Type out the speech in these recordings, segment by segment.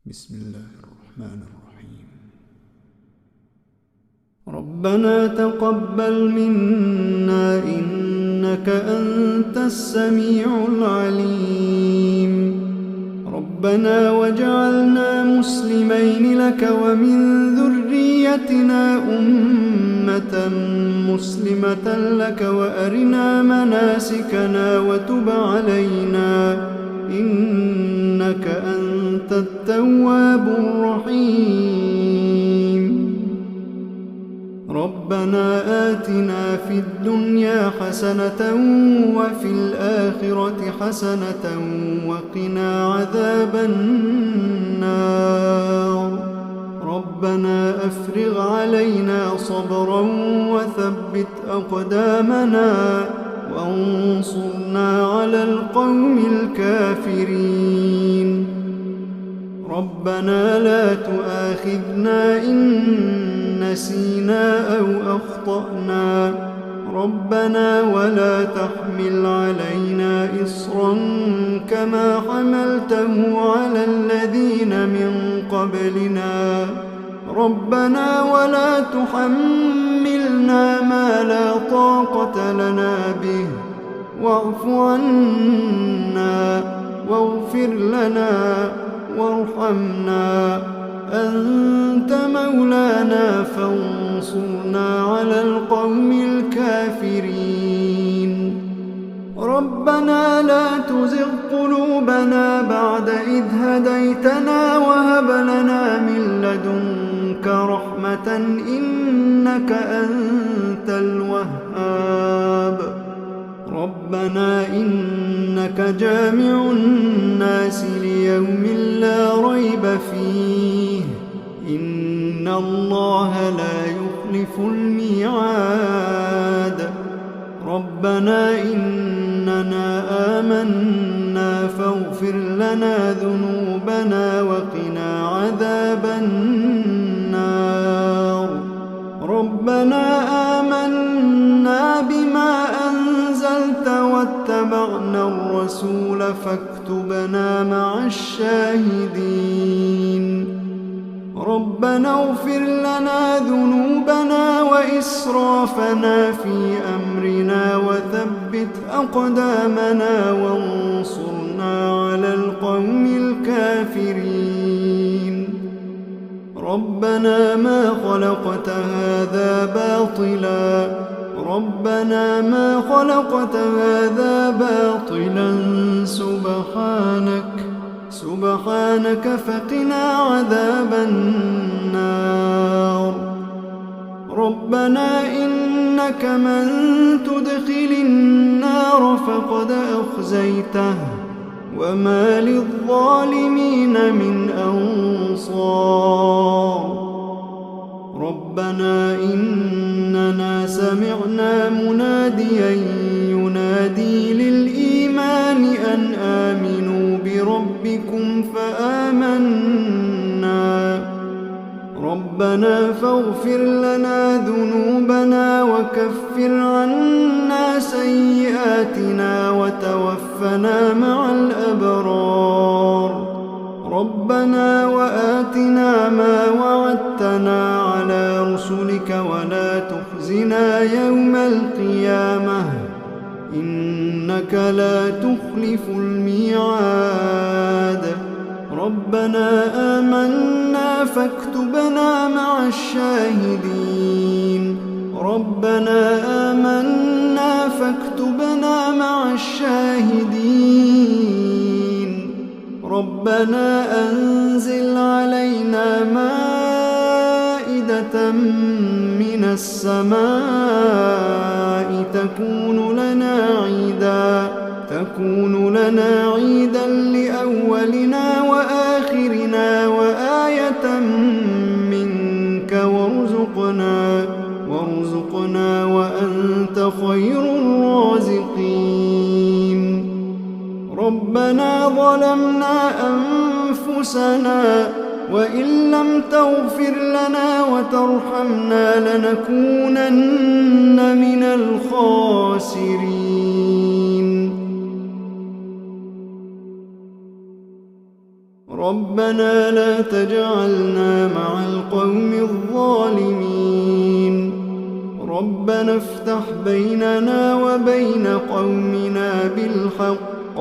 بسم الله الرحمن الرحيم. ربنا تقبل منا إنك أنت السميع العليم. ربنا واجعلنا مسلمين لك ومن ذريتنا أمة مسلمة لك وأرنا مناسكنا وتب علينا إنك أنت التواب الرحيم. ربنا آتنا في الدنيا حسنة وفي الآخرة حسنة وقنا عذاب النار. ربنا أفرغ علينا صبرا وثبت أقدامنا وانصرنا على القوم الكافرين. ربنا لا تؤاخذنا إن نسينا أو أخطأنا. ربنا ولا تحمل علينا إصرا كما حملته على الذين من قبلنا. ربنا ولا تحملنا ما لا طاقة لنا به واعف عنا واغفر لنا وارحمنا أنت مولانا فانصرنا على القوم الكافرين. ربنا لا تزغ قلوبنا بعد إذ هديتنا وهب لنا من لدنك رحمة إنك أنت الوهاب. ربنا إنك جامع الناس ليوم لا ريب فيه إن الله لا يخلف الميعاد. ربنا إننا آمنا فاغفر لنا ذنوبنا وقنا عذاب النار. ربنا آمنا بما أنزلت واتبعنا الرسول فاكتبنا مع الشاهدين. ربنا اغفر لنا ذنوبنا وإسرافنا في أمرنا وثبت أقدامنا وانصرنا على القوم الكافرين. ربنا ما خلقت هذا باطلا. ربنا ما خلقت هذا باطلا سبحانك فقنا عذاب النار. ربنا إنك من تدخل النار فقد أخزيته وما للظالمين من أنصار. ربنا إننا سمعنا مناديا ينادي للإيمان أن آمنوا بربكم فآمنا. ربنا فاغفر لنا ذنوبنا وكفر عنا سيئاتنا وتوفنا مع الأبرار. ربنا وآتنا ما وعدتنا على رسلك ولا تخزنا يوم القيامة إنك لا تخلف الميعاد. ربنا آمنا فاكتبنا مع الشاهدين. ربنا آمنا فاكتبنا مع الشاهدين. ربنا أنزل علينا مائدة من السماء تكون لنا عيدا لأولنا وآخرنا وآية منك وارزقنا وأنت خير الرازقين. ربنا ظلمنا أنفسنا وإن لم تغفر لنا وترحمنا لنكونن من الخاسرين. ربنا لا تجعلنا مع القوم الظالمين ربنا افتح بيننا وبين قومنا بالحق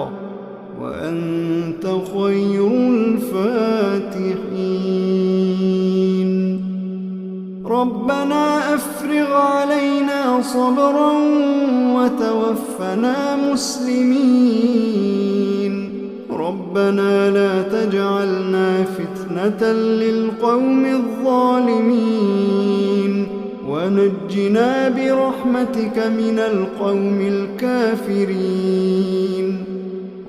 وأنت خير الفاتحين ربنا أفرغ علينا صبرا وتوفنا مسلمين ربنا لا تجعلنا فتنة للقوم الظالمين ونجنا برحمتك من القوم الكافرين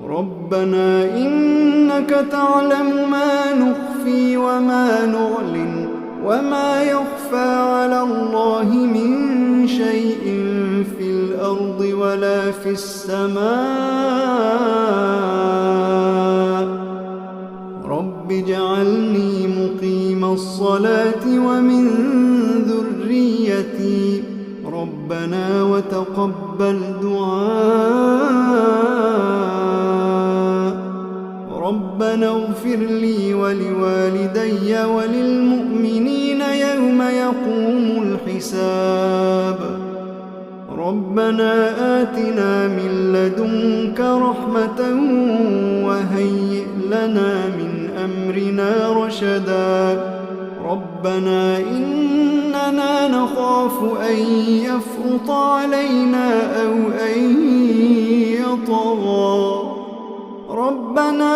ربنا إنك تعلم ما نخفي وما نعلن وما يخفى على الله من شيء في الأرض ولا في السماء رب اجعلني مقيم الصلاة ومن ذريتي ربنا وتقبل دعاء ربنا اغفر لي ولوالدي وللمؤمنين يوم يقوم الحساب ربنا آتنا من لدنك رحمة وهيئ لنا من أمرنا رشدا ربنا إننا نخاف أن يفرط علينا أو أن يطغى ربنا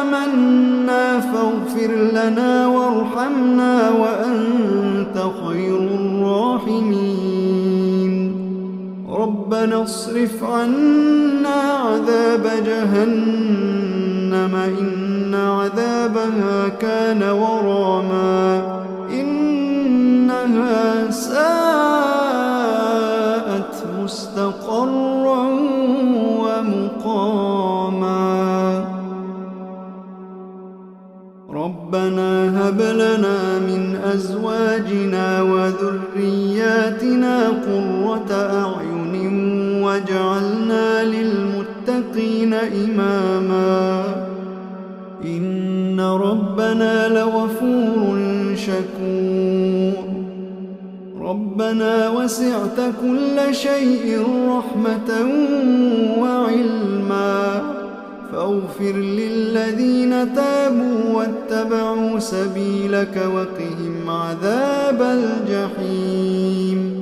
آمنا فاغفر لنا وارحمنا وأنت خير الراحمين ربنا اصرف عنا عذاب جهنم إن عذابها كان غراما إنها ساءت مستقرا ومقاما ربنا هب لنا من أزواجنا وذرياتنا قرة أعين واجعلنا للمتقين إماما إن ربنا لغفور شكور ربنا وسعت كل شيء رحمة وعلما فاغفر للذين تابوا واتبعوا سبيلك وقهم عذاب الجحيم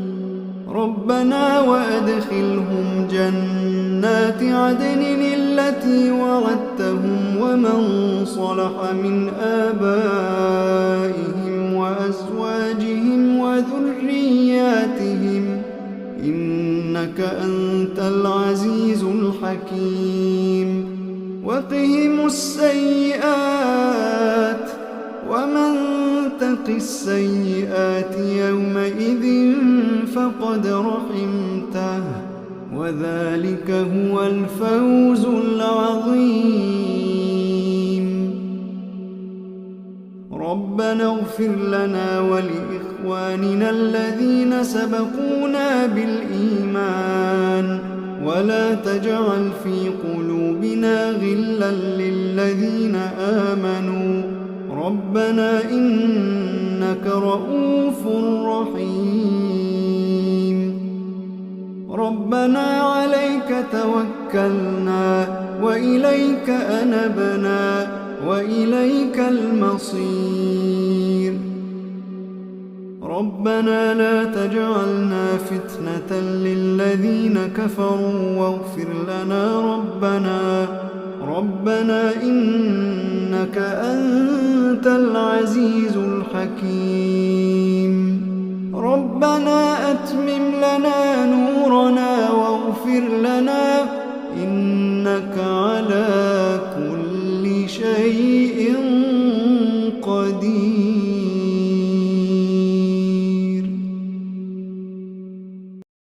ربنا وأدخلهم جنات عدن التي وعدتهم ومن صلح من آبائهم وأزواجهم وذرياتهم إنك أنت العزيز الحكيم وقهم السيئات ومن تق السيئات يومئذ فقد رحمته وذلك هو الفوز العظيم ربنا اغفر لنا ولإخواننا الذين سبقونا بالإيمان ولا تجعل في قلوبنا غلا للذين آمنوا ربنا إنك رؤوف رحيم ربنا عليك توكلنا وإليك أنبنا وإليك المصير ربنا لا تجعلنا فتنة للذين كفروا واغفر لنا ربنا إنك أنت العزيز الحكيم ربنا أتمم لنا نورنا واغفر لنا إنك على كل شيء قدير